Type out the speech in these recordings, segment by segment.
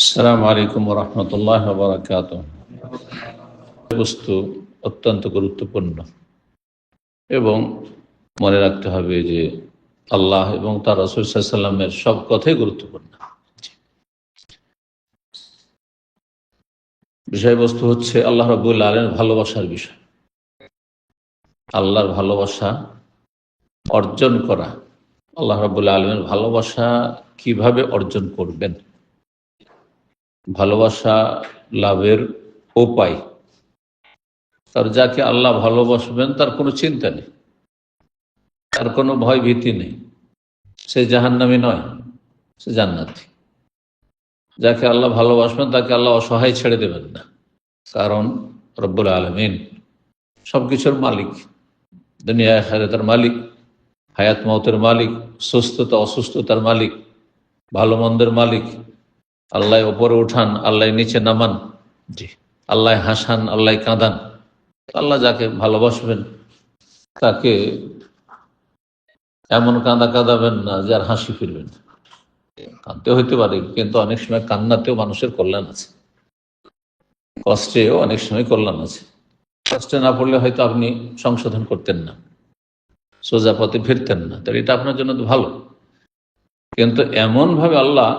আসসালামু আলাইকুম ওয়া রাহমাতুল্লাহি ওয়া বারাকাতুহু। বস্তু অত্যন্ত গুরুত্বপূর্ণ এবং মনে রাখতে হবে যে আল্লাহ এবং তার রাসূল সাল্লাল্লাহু আলাইহি ওয়াসাল্লামের সব কথাই গুরুত্বপূর্ণ। বিষয়বস্তু হচ্ছে আল্লাহ রাব্বুল আলামিনের ভালোবাসার বিষয়। আল্লাহর ভালোবাসা অর্জন করা, আল্লাহ রাব্বুল আলামিনের ভালোবাসা কিভাবে অর্জন করবেন, ভালোবাসা লাভের উপায়। তার যাকে আল্লাহ ভালোবাসবেন তার কোনো চিন্তা নেই, তার কোনো ভয় ভীতি নেই, সে জাহান্নামী নয়, সে জান্নাতি। যাকে আল্লাহ ভালোবাসবেন তাকে আল্লাহ অসহায় ছেড়ে দেবেন না, কারণ রব্বুল আলামিন সবকিছুর মালিক, দুনিয়া আখিরাতের মালিক, হায়াত মওতের মালিক, সুস্থতা অসুস্থতার মালিক, ভালো মন্দের মালিক। আল্লাহ ওপরে উঠান, আল্লাহ নিচে নামান, জি, আল্লাহ হাসান, আল্লাহ কাঁদান। আল্লাহ যাকে ভালোবাসবেন তাকে এমন কাঁদাবেন না যে আর হাসি ফিরবেন। কাঁদতে হইতে পারে, কিন্তু অনেক সময় কান্নাতেও মানুষের কল্যাণ আছে, কষ্টেও অনেক সময় কল্যাণ আছে। কষ্টে না পড়লে হয়তো আপনি সংশোধন করতেন না, সোজা পথে ফিরতেন না, তাহলে এটা আপনার জন্য তো ভালো। কিন্তু এমন ভাবে আল্লাহ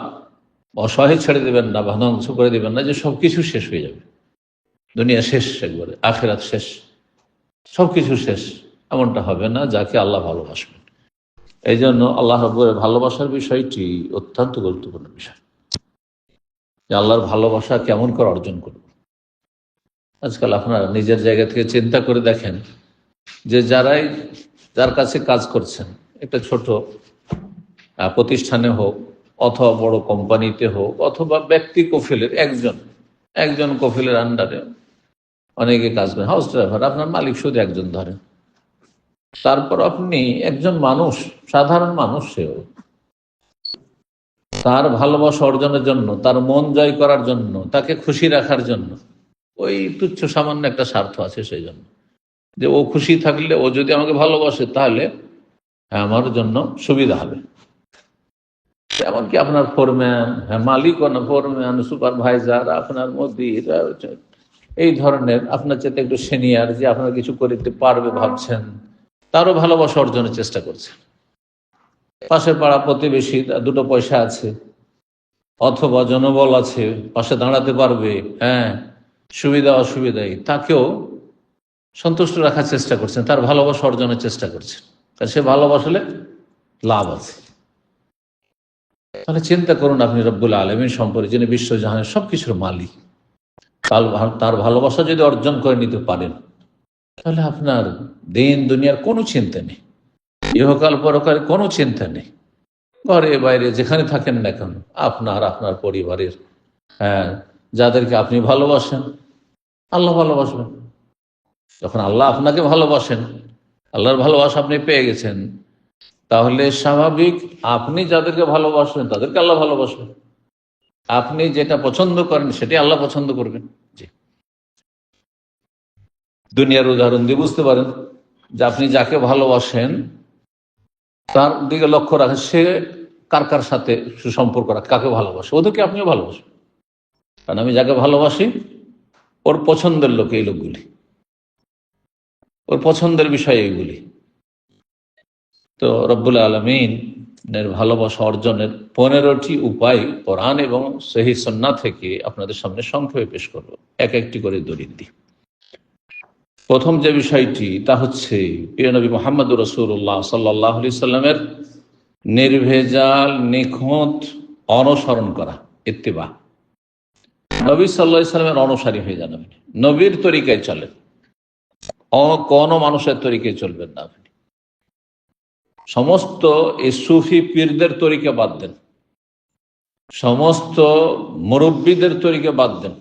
অসহায় ছেড়ে দেবেন না বা ধ্বংস করে দেবেন না যে সবকিছু শেষ হয়ে যাবে, দুনিয়া শেষ, একবারে আখিরাত শেষ, সবকিছু শেষ। এমনটা হবে না যাকে আল্লাহ ভালোবাসবেন। এই জন্য আল্লাহ রাব্বুল ভালোবাসার বিষয়টি অত্যন্ত গুরুত্বপূর্ণ বিষয়, যে আল্লাহর ভালোবাসা কেমন করে অর্জন করব। আজকাল আপনারা নিজের জায়গা থেকে চিন্তা করে দেখেন যে যার কাছে কাজ করছেন, একটা ছোট প্রতিষ্ঠানে হোক অথবা বড় কোম্পানিতে হোক অথবা ব্যক্তি কফিলের একজন কফিলের আন্ডারে অনেকে কাজ করেন, হাউস ড্রাইভার, আপনার মালিক শুধু একজন ধরেন। তারপর আপনি একজন মানুষ, সাধারণ মানুষ, সেও তার ভালোবাসা অর্জনের জন্য, তার মন জয় করার জন্য, তাকে খুশি রাখার জন্য ওই তুচ্ছ সামান্য একটা স্বার্থ আছে, সেই জন্য যে ও খুশি থাকলে, ও যদি আমাকে ভালোবাসে তাহলে আমার জন্য সুবিধা হবে। এমনকি আপনার ফোরম্যান, মালিকও না, ফোরম্যান, সুপারভাইজার, আপনার মধ্যে এই ধরনের আপনার চেয়ে একটু সিনিয়র, যে আপনার কিছু করতে পারবে ভাবছেন, তারও ভালোবাসা অর্জনের চেষ্টা করছেন। পাশে পাড়া প্রতিবেশী, দুটো পয়সা আছে অথবা জনবল আছে, পাশে দাঁড়াতে পারবে, হ্যাঁ, সুবিধা অসুবিধায় তাকেও সন্তুষ্ট রাখার চেষ্টা করছেন, তার ভালোবাসা অর্জনের চেষ্টা করছেন, কারণ সে ভালোবাসলে লাভ আছে। তাহলে চিন্তা করুন আপনি রব্বুল আলামিন সম্পর্কে, যিনি বিশ্বজাহানের সবকিছুর মালিক, তার ভালোবাসা যদি অর্জন করে নিতে পারেন, তাহলে আপনার দিন দুনিয়ার কোনো চিন্তা নেই, ইহকাল পরকালে কোনো চিন্তা নেই। ঘরে বাইরে যেখানে থাকেন না কেন, আপনার পরিবারের, হ্যাঁ, যাদেরকে আপনি ভালোবাসেন, আল্লাহ ভালোবাসবেন। যখন আল্লাহ আপনাকে ভালোবাসেন, আল্লাহর ভালোবাসা আপনি পেয়ে গেছেন, তাহলে স্বাভাবিক আপনি যাদেরকে ভালোবাসবেন তাদেরকে আল্লাহ ভালোবাসবেন। আপনি যেটা পছন্দ করেন সেটাই আল্লাহ পছন্দ করবেন। জি, দুনিয়ার উদাহরণ দিয়ে বুঝতে পারেন যে আপনি যাকে ভালোবাসেন তার দিকে লক্ষ্য রাখেন, সে কার সাথে সুসম্পর্ক রাখে, কাকে ভালোবাসে, ওদেরকে আপনিও ভালোবাসেন। কারণ আমি যাকে ভালোবাসি ওর পছন্দের লোক, এই লোকগুলি, ওর পছন্দের বিষয় এইগুলি। তো রব্বুল আলামিনের ভালোবাসা অর্জনের 15টি উপায় কোরআন এবং সহিহ সুন্নাহ থেকে আপনাদের সামনে সংক্ষেপে পেশ করব, একটি করে দলিল দিই। প্রথম যে বিষয়টি তা হচ্ছে প্রিয় নবী মুহাম্মদুর রাসূলুল্লাহ সাল্লাল্লাহু আলাইহি সাল্লামের নির্ভেজাল নিখুঁত অনুসরণ করা, ইত্তিবা। নবী সাল্লাল্লাহু আলাইহি সাল্লামের অনুসারী হয়ে যান, আপনি নবীর তরিকায় চলেন, কোনো মানুষের তরিকায় চলবেন না। আপনি সমস্ত এই সুফি পীরদের তরিকা বাদ দেন, সমস্ত মুরব্বীদের তরিকা বাদ দেন,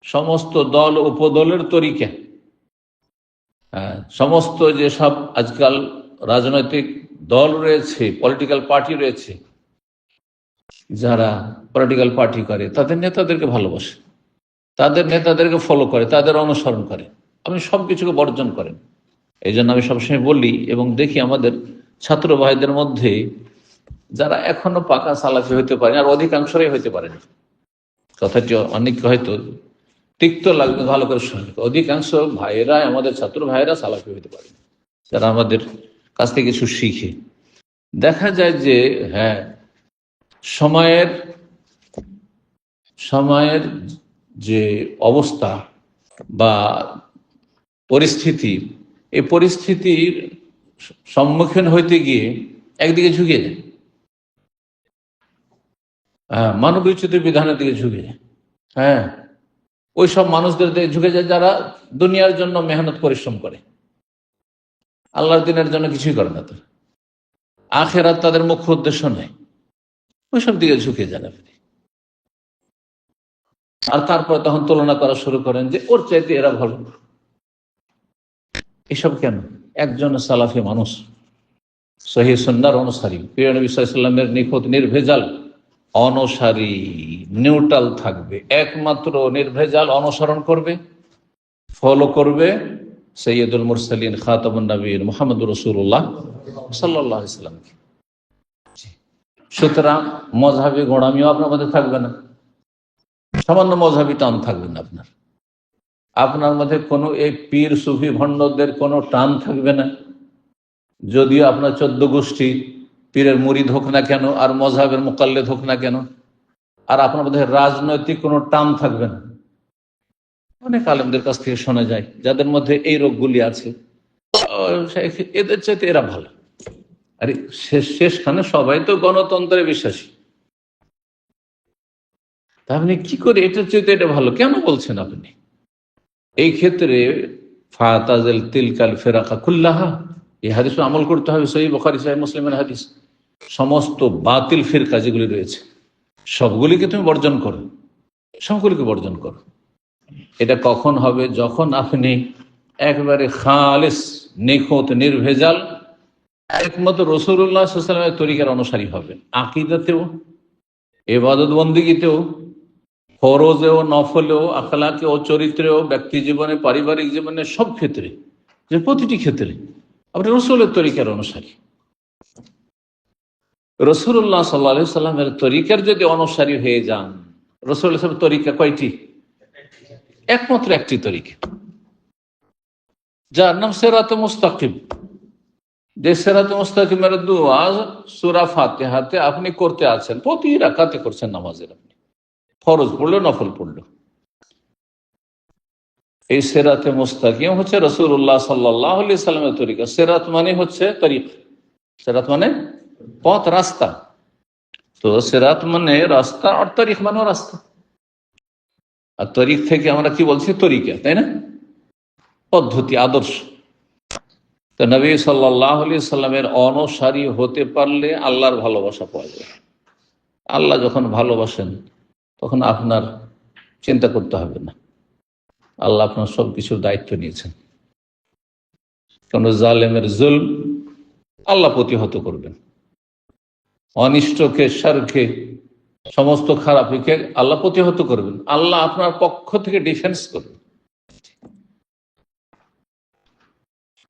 সমস্ত দল উপদলের তরিকা, সমস্ত যেসব আজকাল রাজনৈতিক দল রয়েছে, পলিটিক্যাল পার্টি রয়েছে, যারা পলিটিক্যাল পার্টি করে তাদের নেতাদেরকে ভালোবাসে, তাদের নেতাদেরকে ফলো করে, তাদের অনুসরণ করে, আপনি সবকিছুকে বর্জন করেন। এই জন্য আমি সবসময় বলি এবং দেখি আমাদের ছাত্র ভাইদের মধ্যে যারা এখনো পাকা সালাফি হইতে পারেন, আর অধিকাংশরাই হইতে পারেন, কথাটি অনেক হয়তো তিক্ত লাগবে, ভালো করে শুনবে। অধিকাংশ ভাইয়েরা, আমাদের ছাত্র ভাইয়েরা সালাফি হইতে পারে, যারা আমাদের কাছ থেকে কিছু শিখে। দেখা যায় যে হ্যাঁ, সময়ের সময়ের যে অবস্থা বা পরিস্থিতি, এই পরিস্থিতির সম্মুখীন হইতে গিয়ে একদিকে ঝুঁকে যায়, হ্যাঁ, মানবোচিত বিধানের দিকে ঝুঁকে যায়। হ্যাঁ, ওই সব মানুষদের দিকে ঝুঁকে যায় যারা দুনিয়ার জন্য মেহনত পরিশ্রম করে, আল্লাহর দিনের জন্য কিছুই করে না, তার আখেরাত তাদের মুখ্য উদ্দেশ্য নেই, ওইসব দিকে ঝুঁকে যান আপনি। আর তারপরে তখন তুলনা করা শুরু করেন যে ওর চাইতে এরা ভালো। এসব কেন? একজন সালাফি মানুষ, সহিহ সুন্নাহর অনুসারী, প্রিয় নবী সাল্লাল্লাহু আলাইহি ওয়াসাল্লামের নিখুঁত নির্ভেজাল অনুসারী, নিউট্রাল থাকবে, একমাত্র নির্ভেজাল অনুসরণ করবে, ফলো করবে সৈয়দুল মুরসালিন খাতামুন নবীন মুহাম্মদুর রাসূলুল্লাহ সাল্লাল্লাহু আলাইহি ওয়াসাল্লামকে। সুতরাং মযহাবী গোঁড়ামিও আপনার মধ্যে থাকবে না, সামান্য মযহাবী টান থাকবে না আপনার। আপনার মধ্যে কোনো এই পীর সুফি ভণ্ডদের কোনো টান থাকবে না, যদিও আপনার 14 গোষ্ঠী পীরের মুরিদ হোক না কেন আর মযহাবের মুকাল্লিদ হোক না কেন। আর আপনার মধ্যে রাজনৈতিক কোনো টান থাকবে না। অনেক আলেমদের কাছ থেকে শোনা যায় যাদের মধ্যে এই রোগগুলি আছে, এদের চাইতে এরা ভালো। আরে শেষখানে সবাই তো গণতন্ত্রে বিশ্বাসী, তা আপনি কি করে এটার চাইতে এটা ভালো কেন বলছেন আপনি? এই ক্ষেত্রে ফাতাজিল তিলকাল ফিরাকা কুল্লাহা, এই হাদিস আমল করতে হবে। সহিহ বুখারী সহিহ মুসলিমের হাদিস। সমস্ত বাতিল ফিরকা যেগুলি রয়েছে সবগুলিকে তুমি বর্জন করো, সবগুলিকে বর্জন করো। এটা কখন হবে? যখন আপনি একবারে খালিস, নিখুঁত, নির্ভেজাল একমাত্র রাসূলুল্লাহ সাল্লাল্লাহু আলাইহি ওয়াসাল্লামের তরিকার অনুসারী হবেন। আকীদাতেও, ইবাদত বন্দেগীতেও, ফরজেও, নফলেও, আখলাকেও, চরিত্রেও, ব্যক্তি জীবনে, পারিবারিক জীবনে, সব ক্ষেত্রে, যে প্রতিটি ক্ষেত্রে আপনি রাসূলের তরিকার অনুসারী। রাসূলুল্লাহ সাল্লাল্লাহু আলাইহি ওয়াসাল্লামের তরিকার যদি অনুসারী হয়ে যান, রাসূলের তরিকা কয়টি? একমাত্র একটি তরিকা, যার নাম সিরাতে মুস্তাকিম। যে সিরাতে মুস্তাকিমের দোয়া সূরা ফাতিহাতে আপনি করতে আছেন, প্রতি রাকাতে করছেন নামাজের, আপনি ফরজ পড়লো, নফল পড়লো, এই সিরাতে মুস্তাকিম হচ্ছে রাসূলুল্লাহ সাল্লাল্লাহু আলাইহি ওয়াসাল্লামের তরিকা। সিরাত মানে হচ্ছে তরিকা, সিরাত মানে পথ, রাস্তা। তো সিরাত মানে রাস্তা, আর তরিক মানে রাস্তা। আর তরিক থেকে আমরা কি বলছি? তরিকা, তাই না? পদ্ধতি, আদর্শ। তো নবী সাল্লাল্লাহু আলাইহি ওয়াসাল্লামের অনুসারী হতে পারলে আল্লাহর ভালোবাসা পাওয়া যায়। আল্লাহ যখন ভালোবাসেন তখন আপনার চিন্তা করতে হবে না, আল্লাহ আপনার সবকিছুর দায়িত্ব নিয়েছেন। কোন জালেমের জুলম আল্লাহ প্রতিহত করবেন, অনিষ্টকে, শারকে, সমস্ত খারাপিকে আল্লাহ প্রতিহত করবেন। আল্লাহ আপনার পক্ষ থেকে ডিফেন্স করবেন।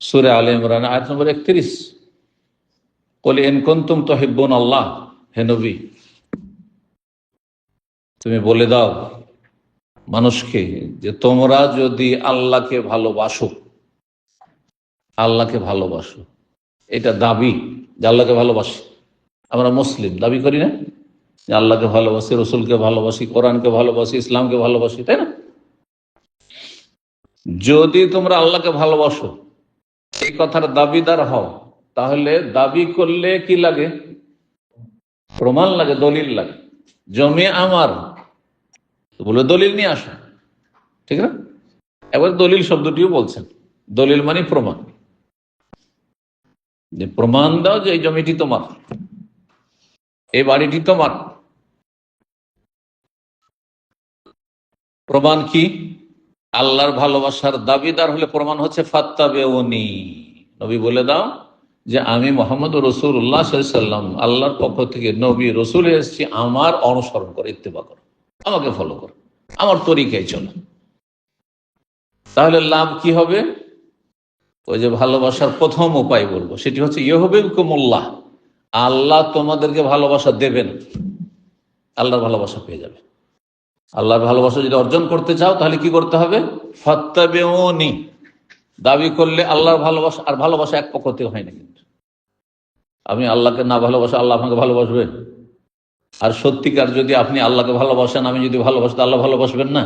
সূরা আলে ইমরান আয়াত নম্বর 31, কুল ইন কুনতুম তুহিব্বুন আল্লাহ, হে নবী তুমি বলে দাও মানুষকে যে তোমরা যদি আল্লাহকে ভালোবাসো, আল্লাহকে ভালোবাসো, এটা দাবি যে আল্লাহকে ভালোবাসি। আমরা মুসলিম দাবি করি না যে আল্লাহকে ভালোবাসি, রসুলকে ভালোবাসি, কোরআনকে ভালোবাসি, ইসলামকে ভালোবাসি, তাই না? যদি তোমরা আল্লাহকে ভালোবাসো, এই কথার দাবিদার হও, তাহলে দাবি করলে কি লাগে? প্রমাণ লাগে, দলিল লাগে। জমি আমার, তো বলে দলিল নিয়ে আসো, ঠিক না? এবার দলিল শব্দটিও বলছেন, দলিল মানে প্রমাণ, যে প্রমাণ দাও যে এই জমিটি তোমার, এই বাড়িটি তোমার। প্রমাণ কি? আল্লাহর ভালোবাসার দাবিদার হলে প্রমাণ হচ্ছে ফাত্তাবিউনি, নবী বলে দাও যে আমি মুহাম্মদ রাসূলুল্লাহ সাল্লাল্লাহু আলাইহি ওয়াসাল্লাম আল্লাহর পক্ষ থেকে নবী রসুল এসেছি, আমার অনুসরণ করো, ইত্তেবা করো, আমাকে ফলো করো, আমার তরিকায় চলো। তাহলে লাভ কি হবে? ওই যে ভালোবাসার প্রথম উপায় বলবো, সেটি হচ্ছে ইউহিব্বুকুমুল্লাহ, আল্লাহ তোমাদেরকে ভালোবাসা দেবেন, আল্লাহর ভালোবাসা পেয়ে যাবে। আল্লাহর ভালোবাসা যদি অর্জন করতে চাও তাহলে কি করতে হবে? ফাত্তাবিউনি, দাবি করলে আল্লাহর ভালোবাসা আর ভালোবাসা এক পক্ষতে হয় না। কিন্তু আপনি আল্লাহকে না ভালোবাসা আল্লাহ আপনাকে ভালোবাসবে? আর সত্যিকার যদি আপনি আল্লাহকে ভালোবাসেন, আমি যদি ভালোবাসি, আল্লাহ ভালোবাসবেন না?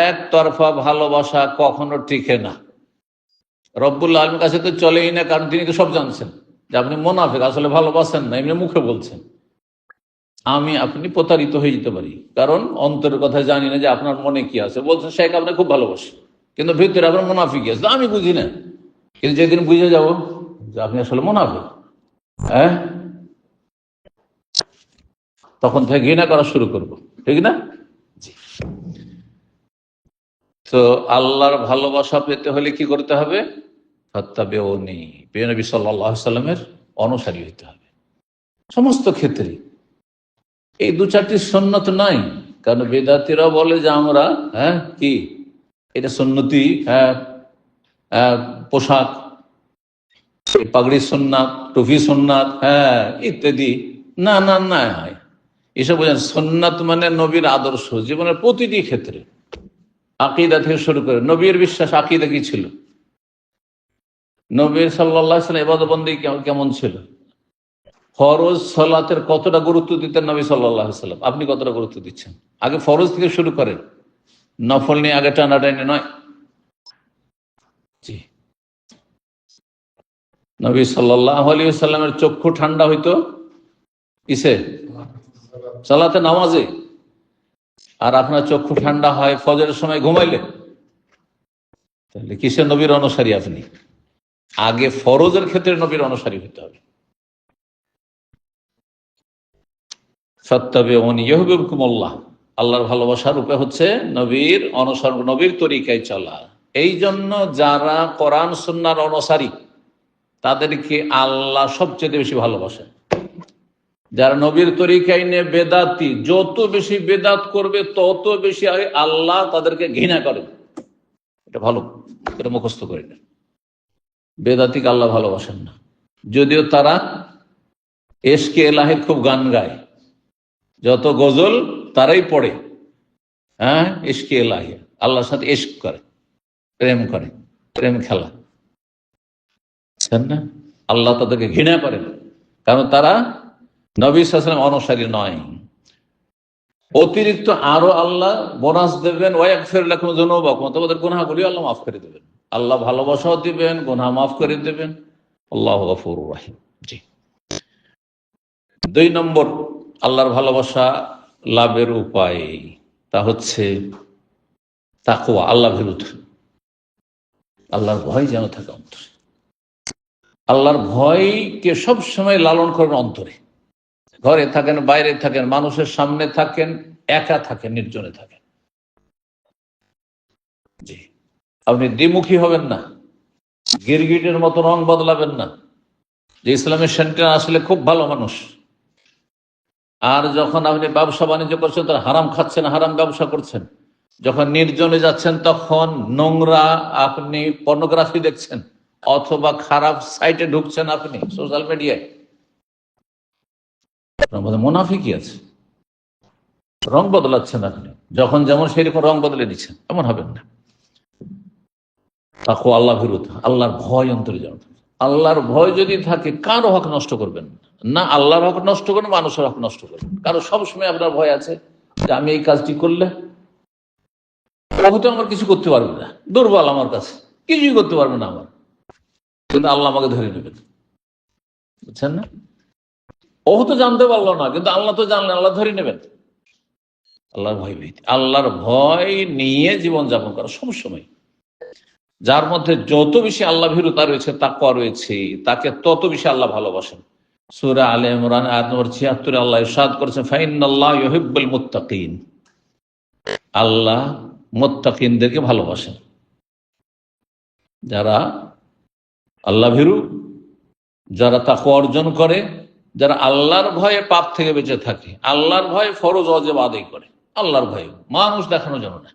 একতরফা ভালোবাসা কখনো টিকে না। রব্বুল আলমীর কাছে তো চলেই না, কারণ তিনি তো সব জানছেন যে আপনি মুনাফিক, আসলে ভালোবাসেন না, এমনি মুখে বলছেন। আমি আপনি প্রতারিত হয়ে যেতে পারি, কারণ অন্তরের কথা জানি না যে আপনার মনে কি আছে। বলছেন শেখ আপনি খুব ভালোবাসে, কিন্তু ভিতরে আপনার মুনাফিক আছে, আমি বুঝি না। কিন্তু যেদিন বুঝে যাব যে আপনি আসলে মুনাফিক, হ্যাঁ, তখন থেকে ঘৃণা করা শুরু করব, ঠিক না? জি। তো আল্লাহর ভালোবাসা পেতে হলে কি করতে হবে? ফাত্তাবিউনি, প্রিয় নবী সাল্লাল্লাহু আলাইহি সাল্লামের অনুসারী হতে হবে সমস্ত ক্ষেত্রে। এই দু চারটি সুন্নত নাই, কারণ বেদাতীরা বলে যে আমরা কি এটা সুন্নতি পোশাক, পাগড়ি সুন্নাত, টুপি সুন্নাত, ইত্যাদি। না না না, এসব বোঝেন সুন্নাত মানে নবীর আদর্শ, জীবনের প্রতিটি ক্ষেত্রে, আকীদা থেকে শুরু করে। নবীর বিশ্বাস আকীদা কি ছিল? নবীর সাল্লাল্লাহু আলাইহি ওয়াসাল্লাম ইবাদত বন্দেগী কেমন ছিল? ফরজ সালাতের কতটা গুরুত্ব দিতেন নবী সাল্লাল্লাহু আলাইহি ওয়াসাল্লাম, আপনি কতটা গুরুত্ব দিচ্ছেন? আগে ফরজ থেকে শুরু করেন, নফল নিয়ে আগে টানাটানি নয়। জি। নবী সাল্লাল্লাহু আলাইহি ওয়াসাল্লামের চক্ষু ঠান্ডা হইতো কিসে? সালাতে, নামাজে। আর আপনার চক্ষু ঠান্ডা হয় ফজরের সময় ঘুমাইলে। তাহলে কিসের নবীর অনুসারী আপনি? আগে ফরজের ক্ষেত্রে নবীর অনুসারী হতে হবে। ফাত্তাবিউনি ইউহিব্বুকুমুল্লাহ, আল্লাহর ভালোবাসার উপায় হচ্ছে নবীর অনুসরণ, নবীর তরিকায় চলা। এই জন্য যারা কোরআন সুন্নাহর অনুসারী তাদেরকে আল্লাহ সবচেয়ে বেশি ভালোবাসেন। যারা নবীর তরিকায় নিয়ে বেদাতি, যত বেশি বেদাত করবে তত বেশি আল্লাহ তাদেরকে ঘৃণা করেন। এটা ভালো, এটা মুখস্থ করে নেন। বেদাতিকে আল্লাহ ভালোবাসেন না, যদিও তারা এশকে এলাহির খুব গান গায়, যত গজল তারাই পড়ে, ইশকে এলাহি, আল্লাহর সাথে ইশক করে, প্রেম করে, প্রেম খেলা, না? আল্লাহ তাদেরকে ঘৃণা করেন, কারণ তারা নবী সাল্লাল্লাহু আলাইহি ওয়াসাল্লাম অনুসারী নয়। অতিরিক্ত আরো আল্লাহ বোনাস দেবেন, ওয়াগফির লাকুম যুনুবাকুম, তোমাদের গুনাহগুলি আল্লাহ মাফ করে দেবেন। আল্লাহ ভালোবাসাও দিবেন, গুনাহ মাফ করে দেবেন। আল্লাহু গফুরুর রহিম। জি। 2 নম্বর আল্লাহর ভালোবাসা লাভের উপায়, তা হচ্ছে তাকওয়া, আল্লাহ ভীরুতা, আল্লাহর ভয় যেন থাকে অন্তরে। আল্লাহর ভয়কে সবসময় লালন করবেন অন্তরে। ঘরে থাকেন, বাইরে থাকেন, মানুষের সামনে থাকেন, একা থাকেন, নির্জনে থাকেন। জি। আপনি দ্বিমুখী হবেন না, গিরগিটের মতো রং বদলাবেন না, যে ইসলামের সেন্টার আসলে খুব ভালো মানুষ, আর যখন আপনি ব্যবসা বাণিজ্য করছেন তার হারাম খাচ্ছেন, হারাম ব্যবসা করছেন। যখন নির্জনে যাচ্ছেন তখন নোংরা আপনি পর্নোগ্রাফি দেখছেন, অথবা খারাপ সাইটে ঢুকছেন আপনি সোশ্যাল মিডিয়ায়, আপনার মধ্যে মুনাফিকই আছে। রং বদলাচ্ছেন আপনি, যখন যেমন সেই রকম রং বদলে দিচ্ছেন, এমন হবেন না। তাকওয়া, আল্লাহ ভীরুতা, আল্লাহর ভয় অন্তরে যেন থাকে। আল্লাহর ভয় যদি থাকে, কারো হক নষ্ট করবেন না, আল্লাহর হক নষ্ট করবেন, মানুষের হক নষ্ট করবেন। কারো সবসময় আপনার ভয় আছে যে আমি এই কাজটি করলে হয়তো আমার কিছু করতে পারবে না, দুর্বল, আমার কাছে কিছুই করতে পারবে না আমার, কিন্তু আল্লাহ আমাকে ধরে নেবেন, বুঝছেন না? ও তো জানতে পারলো না, কিন্তু আল্লাহ তো জানলেন, আল্লাহ ধরে নেবেন। আল্লাহর ভয় ভীতি, আল্লাহর ভয় নিয়ে জীবন যাপন করা সবসময়। যার মধ্যে যত বেশি আল্লাহ ভীরুতা রয়েছে, তাকওয়া রয়েছে, তাকে তত বেশি আল্লাহ ভালোবাসেন। সূরা আলে ইমরান আয়াত নম্বর 76 আল্লাহ ইরশাদ করেছেন, ফাইন্নাল্লাহ ইউহিব্বুল মুত্তাকিন, আল্লাহ মুত্তাকিনদেরকে ভালোবাসেন। যারা আল্লাহ ভীরু, যারা তাকওয়া অর্জন করে, যারা আল্লাহর ভয়ে পাপ থেকে বেঁচে থাকে, আল্লাহর ভয়ে ফরজ ওয়াজিব আদায় করে, আল্লাহর ভয়ে, মানুষ দেখানোর জন্য না।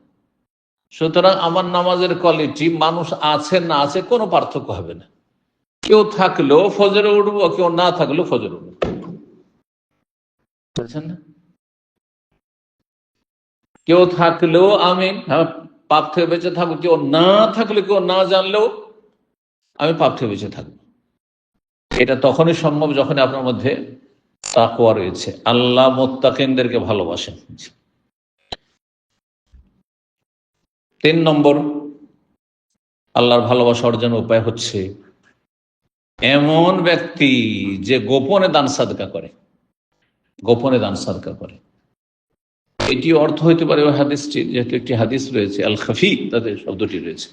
সুতরাং আমার নামাজের কোয়ালিটি মানুষ আছে না আছে কোনো পার্থক্য হবে না। কেউ থাকলেও ফজরে উঠবো, কেউ না থাকলেও ফজরে উঠবো, বুঝছেন না? কেউ থাকলেও আমি পাপ থেকে বেঁচে থাকবো, কেউ না থাকলে, কেউ না জানলেও আমি পাপ থেকে বেঁচে থাকবো। এটা তখনই সম্ভব যখন আপনার মধ্যে তাকওয়া রয়েছে। আল্লাহ মুত্তাকিনদেরকে ভালোবাসেন। 3 নম্বর আল্লাহর ভালোবাসা অর্জনের উপায় হচ্ছে এমন ব্যক্তি যে গোপনে দান সাদকা করে, গোপনে দান সাদকা করে। এটি অর্থ হইতে পারে ওই হাদিসটি, যেহেতু একটি হাদিস রয়েছে আল খাফি, তাদের শব্দটি রয়েছে,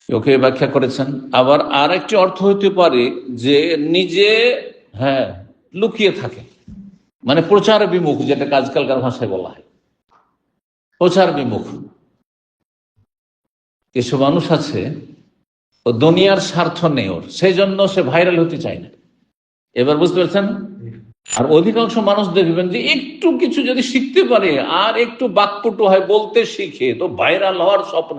ওকে ব্যাখ্যা করেছেন। আবার আর একটি অর্থ হইতে পারে যে নিজে লুকিয়ে থাকে, মানে প্রচার বিমুখ, যেটা আজকালকার ভাষায় বলা হয় প্রচার বিমুখ। কিছু মানুষ আছে ও দুনিয়ার স্বার্থ নেই ওর, সেই জন্য সে ভাইরাল হতে চায় না। এবার বুঝতে পারছেন? আর অধিকাংশ মানুষ দেখবেন যে একটু কিছু যদি শিখতে পারে আর একটু বাকপটু হয়, বলতে শিখে, তো ভাইরাল হওয়ার স্বপ্ন।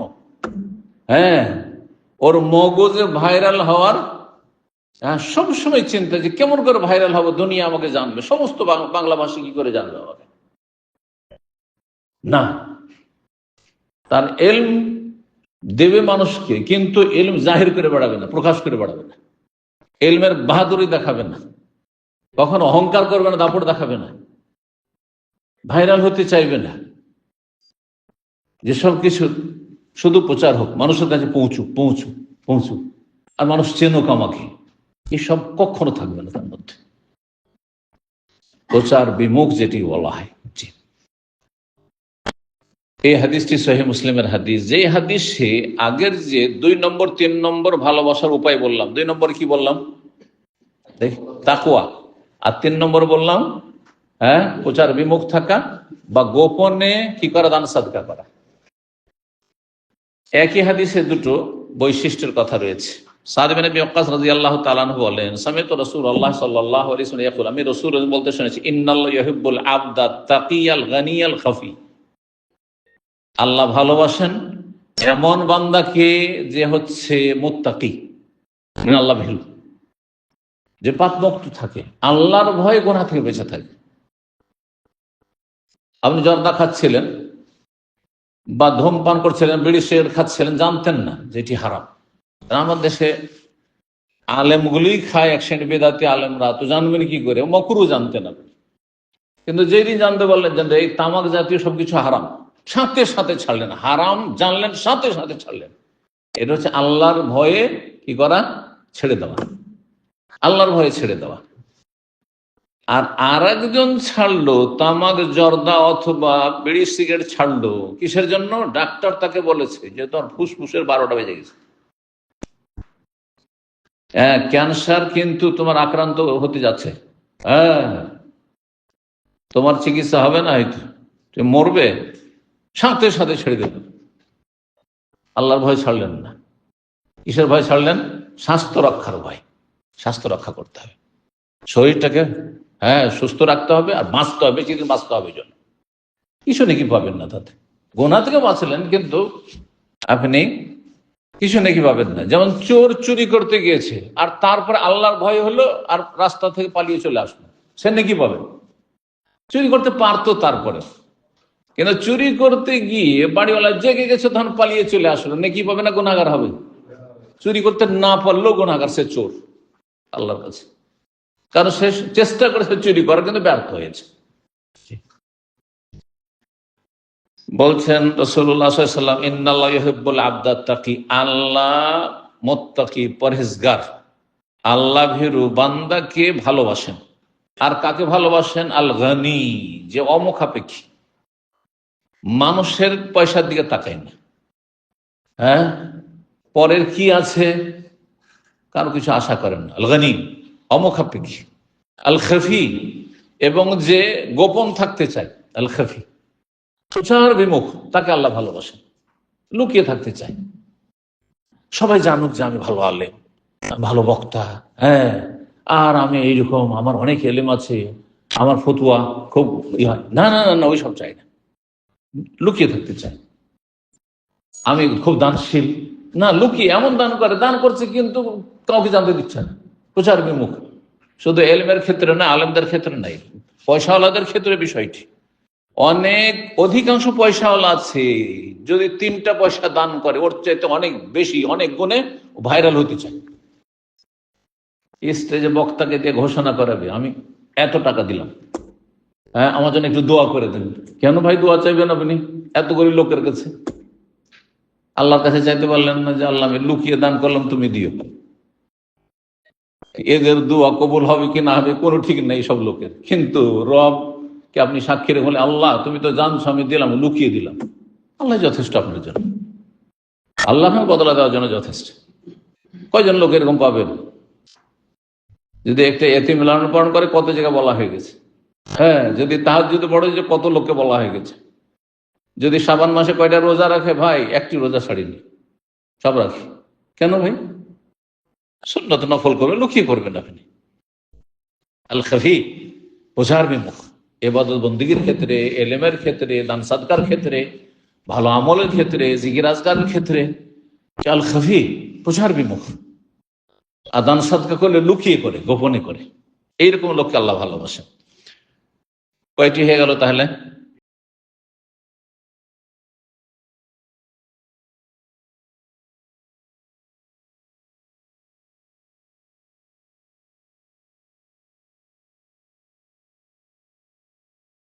ওর মগজে ভাইরাল হওয়ার সবসময় চিন্তা যে কেমন করে ভাইরাল হবো, দুনিয়া আমাকে জানবে, সমস্ত বাংলা ভাষী কি করে জানবে আমাকে। না, তার এলম দেবে মানুষকে, কিন্তু এলম জাহির করে বাড়াবে না, প্রকাশ করে বাড়াবে না। এলমের বাহাদুরি দেখাবে না, কখনো অহংকার করবে না, দাপট দেখাবে না, ভাইরাল হতে চাইবে না। যেসব কিছু শুধু প্রচার হোক, মানুষের কাছে পৌঁছুক পৌঁছুক পৌঁছুক, আর মানুষ চেনুক আমাকে, এসব কখনো থাকবে না তার মধ্যে। প্রচার বিমুখ যেটি বলা হয়। এই হাদিসটি সহিহ মুসলিমের হাদিস, যে হাদিসে আগের যে 2 নম্বর 3 নম্বর ভালোবাসার উপায় বললাম, 2 নম্বর কি বললাম? তাকওয়া। আর 3 নম্বর বললাম প্রচার বিমুখ থাকা বা গোপনে কি করা, দান সাদকা করা। একই হাদিসে দুটো বৈশিষ্ট্যের কথা রয়েছে। সাদ বিন আবি ওয়াক্কাস রাদিয়াল্লাহু তাআলা আনহু বলেন, সামি'তু রাসূলুল্লাহ সাল্লাল্লাহু আলাইহি ওয়াসাল্লাম ইয়াকুল, আমি রাসূল বলতে শুনেছি, ইন্নাল্লাহা ইউহিব্বুল আবদা তাকিয়াল গানিয়াল খাফি। আল্লাহ ভালোবাসেন এমন বান্দাকে যে হচ্ছে মুত্তাকি, আল্লাহ ভীরু, যে পাপমুক্ত থাকে, আল্লাহর ভয়ে গুনাহ থেকে বেঁচে থাকে। আপনি জর্দা খাচ্ছিলেন বা ধূমপান করছিলেন, বিড়ি সিগারেট খাচ্ছিলেন, জানতেন না যেটি হারাম। আমার দেশে আলেমগুলোই খায়, এক শ্রেণী বেদাতি আলেমরা, তো জানবেন কি করে? মকরু জানতেন আপনি, কিন্তু যেদিন জানতে পারলেন যে এই তামাক জাতীয় সবকিছু হারাম, সাথে সাথে ছাড়লেন। হারাম জানলেন, সাথে সাথে ছাড়লেন। এটা হচ্ছে আল্লাহর ভয়ে কি করা, ছেড়ে দেওয়া, আল্লাহর ভয়ে ছেড়ে দেওয়া। আর একজন ছাড়লো তামাক, জর্দা অথবা বিড়ি সিগারেট ছাড়লো, কিসের জন্য? ডাক্তার তাকে বলেছে যে তোর ফুসফুসের 12টা বেজে গেছে, ক্যান্সার কিন্তু তোমার আক্রান্ত হতে যাচ্ছে, তোমার চিকিৎসা হবে না, হয়তো তুমি মরবে, সাথে সাথে ছেড়ে দেবেন। আল্লাহর ভয় ছাড়লেন না। কিসের ভয় ছাড়লেন? স্বাস্থ্য রক্ষার ভয়। স্বাস্থ্য রক্ষা করতে হবে, শরীরটাকে সুস্থ রাখতে হবে, আর বাঁচতে হবে, কিন্তু বাঁচতে হবে জন্য কিছু নাকি পাবেন না। তাতে গোনা থেকে বাঁচলেন, কিন্তু আপনি কিছু নাকি পাবেন না। যেমন চোর চুরি করতে গিয়েছে, আর তারপরে আল্লাহর ভয় হলো, আর রাস্তা থেকে পালিয়ে চলে আসলো, সে নাকি পাবেন? চুরি করতে পারতো তারপরে, কিন্তু চুরি করতে গিয়ে বাড়িওয়ালা জেগে গেছে, তখন পালিয়ে চলে আসলো, নাকি পাবে না গুনাহগার হবে? চুরি করতে না পারলেও গুনাহগার, সে চোর আল্লাহর কাছে, কারণ সে চেষ্টা করেছে চুরি করার, কিন্তু ব্যর্থ হয়েছে। বলছেন রাসূলুল্লাহ সাল্লাল্লাহু আলাইহি ওয়াসাল্লাম, ইন্নাল্লাহা ইউহিব্বুল আবদা তাকি, আল্লাহ মুত্তাকি, পরহেজগার, আল্লাহ ভীরু বান্দাকে ভালোবাসেন। আর কাকে ভালোবাসেন? আল গনি, যে অমুখাপেক্ষী, মানুষের পয়সার দিকে তাকায় না, পরের কি আছে কারো কিছু আশা করেন না। আল গনি, অমুখাপেক্ষী। আল খাফি, এবং যে গোপন থাকতে চায়। আল খাফি, প্রচার বিমুখ, তাকে আল্লাহ ভালোবাসেন। লুকিয়ে থাকতে চায়, সবাই জানুক যে আমি ভালো আলেম, ভালো বক্তা, আর আমি এইরকম, আমার অনেক এলেম আছে, আমার ফতুয়া খুব হয়। না না না, ওই সব চাই না, লুকিয়ে থাকতে চায়। আমি খুব দানশীল, না, লুকিয়ে এমন দান করে, দান করছে কিন্তু কাউকে জানতে দিচ্ছে না, প্রচার বিমুখ। শুধু এলমের ক্ষেত্রে না, আলেমদের ক্ষেত্রে নাই, পয়সাওয়ালাদের ক্ষেত্রে বিষয়টি। অনেক অধিকাংশ পয়সাওয়ালা আছে, যদি 3টা পয়সা দান করে ওর চাইতে অনেক বেশি, অনেক গুণে ভাইরাল হতে চায়। স্টেজে বক্তাকে দিয়ে ঘোষণা করাবে, আমি এত টাকা দিলাম, হ্যাঁ আমার জন্য একটু দোয়া করে দেন। কেন ভাই দোয়া চাইবেন আপনি এত গরিব লোকের কাছে? আল্লাহর কাছে চাইতে পারলেন না যে আল্লাহ আমি লুকিয়ে দান করলাম, তুমি দিও? এদের দোয়া কবুল হবে কি না হবে কোনো ঠিক নেই সব লোকের, কিন্তু রব কে আপনি সাক্ষী রেখে বলে আল্লাহ তুমি তো জানছো আমি দিলাম, লুকিয়ে দিলাম, আল্লাহ যথেষ্ট আপনার জন্য, আল্লাহ বদলা দেওয়ার জন্য যথেষ্ট। কয়জন লোক এরকম পাবেন? যদি একটা এতিম লালন পালন করে কত জায়গায় বলা হয়ে গেছে, হ্যাঁ যদি তাহাজ্জুদ পড়ে যে কত লোককে বলা হয়ে গেছে, যদি শাবান মাসে কয়টা রোজা রাখে, ভাই একটি রোজা ছাড়িনি, সব রাখি। কেন ভাই? সুন্নত নফল করবে, লুকিয়ে করবেন আপনি। আল খাফি, বোঝার বিমুখ, ইবাদত বন্দেগীর ক্ষেত্রে, এলেমের ক্ষেত্রে, দান সাদকার ক্ষেত্রে, ভালো আমলের ক্ষেত্রে, জিকির আজকারের ক্ষেত্রে আল খাফি, বোঝার বিমুখ। আর দান সাদকা করলে লুকিয়ে করে, গোপনে করে, এইরকম লোককে আল্লাহ ভালোবাসেন। কয়টি হয়ে গেল তাহলে?